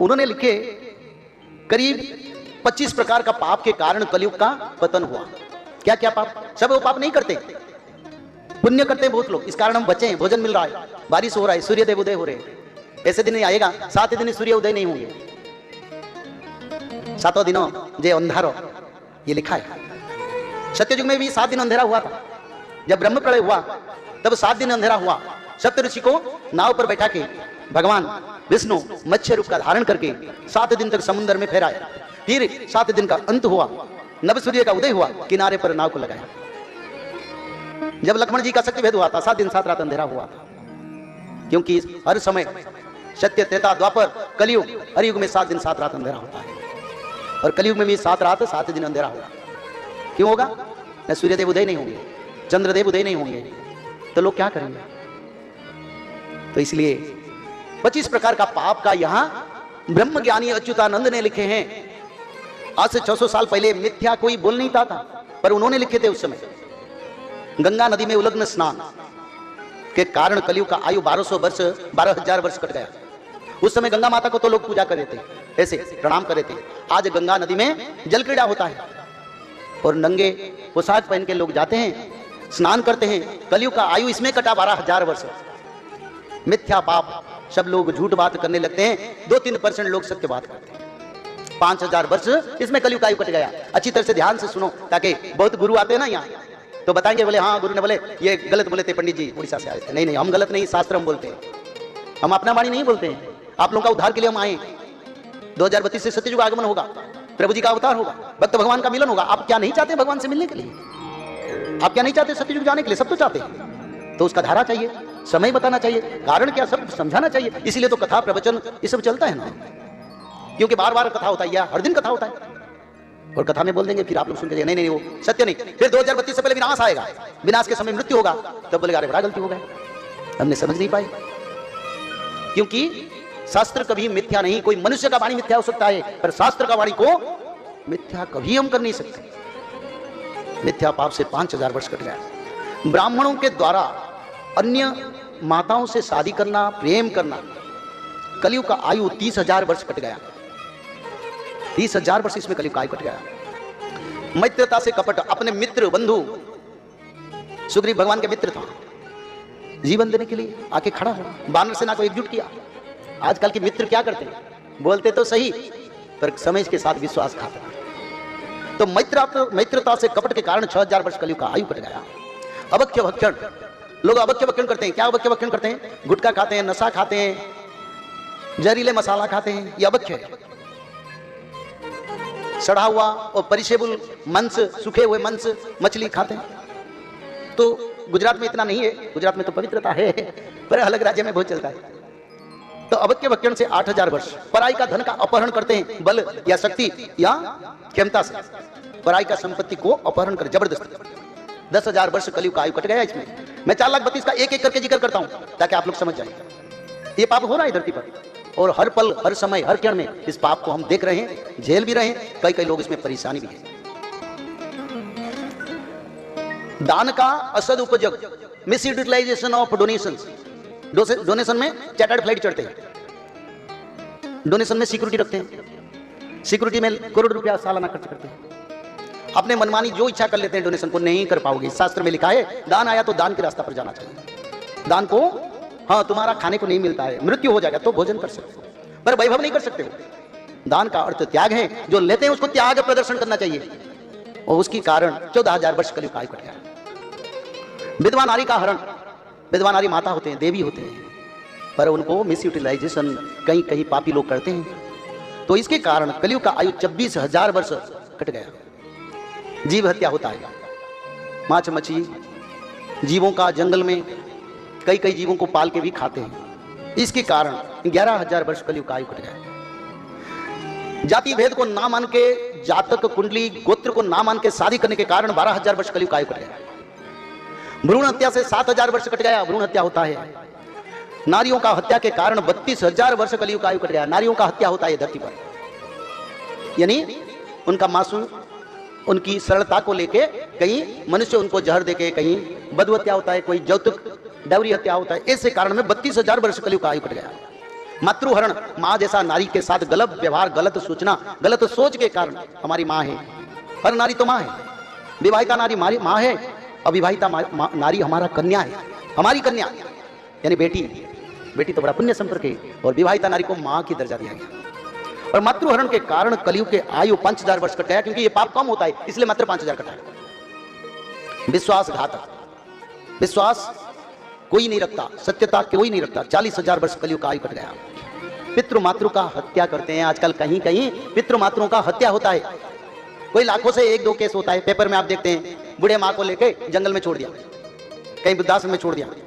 उन्होंने लिखे करीब 25 प्रकार का पाप के कारण कलयुग का पतन हुआ। क्या क्या पाप? सब वो पाप नहीं करते, पुण्य करते हैं बहुत लोग, इस कारण हम बचे हैं, भोजन मिल रहा है, बारिश हो रहा है, सूर्य देव उदय हो रहे हैं। ऐसे दिन आएगा 7 दिन सूर्य उदय नहीं होंगे, 7 दिनों जे अंधारो, ये लिखा है। सत्ययुग में भी 7 दिन अंधेरा हुआ था। जब ब्रह्म प्रलय हुआ तब 7 दिन अंधेरा हुआ। सप्त ऋषि को नाव पर बैठा के भगवान विष्णु मत्स्य रूप का धारण करके 7 दिन तक समुद्र में फहराया। फिर 7 दिन का अंत हुआ, नव सूर्य का उदय हुआ, किनारे पर नाव को लगाया। जब लक्ष्मण जी का शक्ति भेद हुआ था 7 दिन 7 रात अंधेरा हुआ था, क्योंकि हर समय सत्य त्रेता द्वापर कलयुग, हर युग में 7 दिन 7 रात अंधेरा होता है, और कलयुग में भी 7 रात 7 दिन अंधेरा होगा। क्यों होगा? न सूर्यदेव उदय नहीं होंगे, चंद्रदेव उदय नहीं होंगे, तो लोग क्या करेंगे? तो इसलिए 25 प्रकार का पाप का यहां ब्रह्म ज्ञानी अच्युतानंद ने लिखे हैं। आज से 600 साल पहले मिथ्या कोई बोल नहीं था, पर उन्होंने लिखे थे उस समय। गंगा नदी में उलग्न स्नान के कारण कलयुग का आयु 1200 वर्ष 12,000 वर्ष कट गया। उस समय गंगा माता को तो लोग पूजा कर रहे थे, ऐसे प्रणाम कर रहे थे। आज गंगा नदी में जल क्रीड़ा होता है और नंगे पोशाक पहन के लोग जाते हैं, स्नान करते हैं। कलयुग का आयु इसमें कटा 12,000 वर्ष। मिथ्या पाप, सब लोग झूठ बात करने लगते हैं, 2-3% लोग सत्य बात करते हैं। 5,000 वर्ष इसमें कलयुग का आयु कट गया। अच्छी तरह से ध्यान से सुनो, ताकि बहुत गुरु आते हैं ना यहाँ, तो बताएंगे बोले हाँ गुरु ने बोले ये गलत बोले थे, पंडित जी उड़ीसा से आए थे। नहीं नहीं, हम गलत नहीं, शास्त्र हम बोलते हैं, हम अपना वाणी नहीं बोलते हैं। आप लोगों का उद्धार के लिए हम आए। 2032 से सत्ययुग आगमन होगा, प्रभु जी का अवतार होगा, भक्त भगवान का मिलन होगा। आप क्या नहीं चाहते भगवान से मिलने के लिए? आप क्या नहीं चाहते सत्ययुग जाने के लिए? सब तो चाहते हैं। तो उसका धारा चाहिए, समय बताना चाहिए, कारण क्या, सब समझाना चाहिए। इसीलिए तो कथा प्रवचन ये सब चलता है ना, क्योंकि बार बार कथा होता है या हर दिन कथा होता है, और कथा में बोल देंगे, फिर आप लोग सुन के नहीं नहीं वो सत्य नहीं। फिर 2032 से पहले विनाश आएगा, विनाश के समय मृत्यु होगा, तब बोलेगा अरे बड़ा गलती हो गया, हमने समझ नहीं पाई। क्योंकि शास्त्र कभी मिथ्या नहीं। कोई मनुष्य का वाणी मिथ्या हो सकता है, पर शास्त्र का वाणी को मिथ्या कभी हम कर नहीं सकते। मिथ्या पाप से 5,000 वर्ष कट गया। ब्राह्मणों के द्वारा अन्य माताओं से शादी करना, प्रेम करना, कलयुग का आयु 30,000 वर्ष कट गया। 30,000 वर्ष इसमें कलयुग का आयु कट गया। मित्रता से कपट, अपने मित्र बंधु, सुग्रीव भगवान के मित्र था, जीवन देने के लिए आके खड़ा हो, वानर सेना को एकजुट किया। आजकल के मित्र क्या करते हैं? बोलते तो सही, पर समय के साथ विश्वासघात। तो मित्रता से कपट के कारण 6,000 वर्ष कलयुग का आयु कट गया। अभक्ष्य भक्षण, लोग अभक्ष्य भक्षण करते हैं। क्या अभक्ष्य भक्षण करते हैं? गुटखा खाते हैं, नशा खाते हैं, जहरीले मसाला खाते हैं, ये अभक्ष्य है। सड़ा हुआ और परिशेबुल मांस, सूखे हुए मांस, मछली खाते हैं। तो गुजरात में इतना नहीं है, गुजरात में तो पवित्रता है, पर अलग राज्य में बहुत चलता है। तो अभक्ष्य भक्षण से 8,000 वर्ष। पराई का धन का अपहरण करते हैं, बल या शक्ति या क्षमता से पराई का संपत्ति को अपहरण कर जबरदस्ती। 10,000 वर्ष कलयुग का आयु कट गया। इसमें मैं 4,32,000 का एक एक करके जिक्र करता हूं, ताकि आप लोग समझ जाए। ये पाप हो रहा है धरती पर, और हर पल, हर समय, हर क्षण में इस पाप को हम देख रहे हैं, झेल भी रहे हैं। कई कई लोग इसमें परेशानी भी है। दान का असद उपयोग, mis utilization of donation. Donation में चार्टर्ड फ्लाइट चढ़ते हैं, डोनेशन में सिक्योरिटी रखते हैं, सिक्योरिटी में करोड़ रुपया सालाना खर्च करते हैं। अपने मनमानी जो इच्छा कर लेते हैं, डोनेशन को नहीं कर पाओगे। शास्त्र में लिखा है दान आया तो दान के रास्ता पर जाना चाहिए। दान को हाँ, तुम्हारा खाने को नहीं मिलता है, मृत्यु हो जाएगा तो भोजन कर सकते हो, पर वैभव नहीं कर सकते हो। दान का अर्थ त्याग है, जो लेते हैं उसको त्याग प्रदर्शन करना चाहिए, और उसके कारण 14,000 वर्ष कलयुग का आयु कट गया। विधवा नारी का हरण, विधवा नारी माता होते हैं, देवी होते हैं, पर उनको मिस यूटिलाइजेशन कहीं कहीं पापी लोग करते हैं। तो इसके कारण कलयुग का आयु 26,000 वर्ष कट गया। जीव हत्या होता है, माछ मछली जीवों का जंगल में कई कई जीवों को पाल के भी खाते हैं। इसके कारण 11,000 वर्ष कलयुग का आयु कट गया। जाति भेद को ना मान के, जातक कुंडली गोत्र को ना मान के शादी करने के कारण 12,000 वर्ष कलयुग का आयु कट गया। भ्रूण हत्या से 7,000 वर्ष कट गया। भ्रूण हत्या होता है। नारियों का हत्या के कारण 32,000 वर्ष कलयुग का आयु कट गया। नारियों का हत्या होता है धरती पर, यानी उनका मासूम, उनकी सरलता को लेके कहीं मनुष्य उनको जहर देके, कहीं बधु हत्या होता है, कोई जौतुक डाउरी हत्या होता है। ऐसे कारण में 32,000 वर्ष कलयुग का आयु कट गया। मातृहरण, माँ जैसा नारी के साथ गलत व्यवहार, गलत सूचना, गलत सोच के कारण हमारी माँ है। हर नारी तो माँ है, विवाहिता नारी हमारी माँ है, अविवाहिता नारी हमारा कन्या है, हमारी कन्या यानी बेटी। बेटी तो बड़ा पुण्य संपर्क है, और विवाहिता नारी को माँ की दर्जा दिया गया। और मातृहरण के कारण कलयुग के आयु 5000 वर्ष कटाया, क्योंकि ये पाप कम होता है इसलिए मात्र 5000 कटाया। विश्वासघातक, विश्वास कोई नहीं रखता, सत्यता कोई नहीं रखता, 40,000 वर्ष कलयुग का आयु कट गया। पितृ मातृ का हत्या करते हैं आजकल, कहीं कहीं पितृ मातृों का हत्या होता है। कोई लाखों से 1-2 केस होता है, पेपर में आप देखते हैं, बूढ़े माँ को लेके जंगल में छोड़ दिया, कहीं वृद्धाश्रम में छोड़ दिया।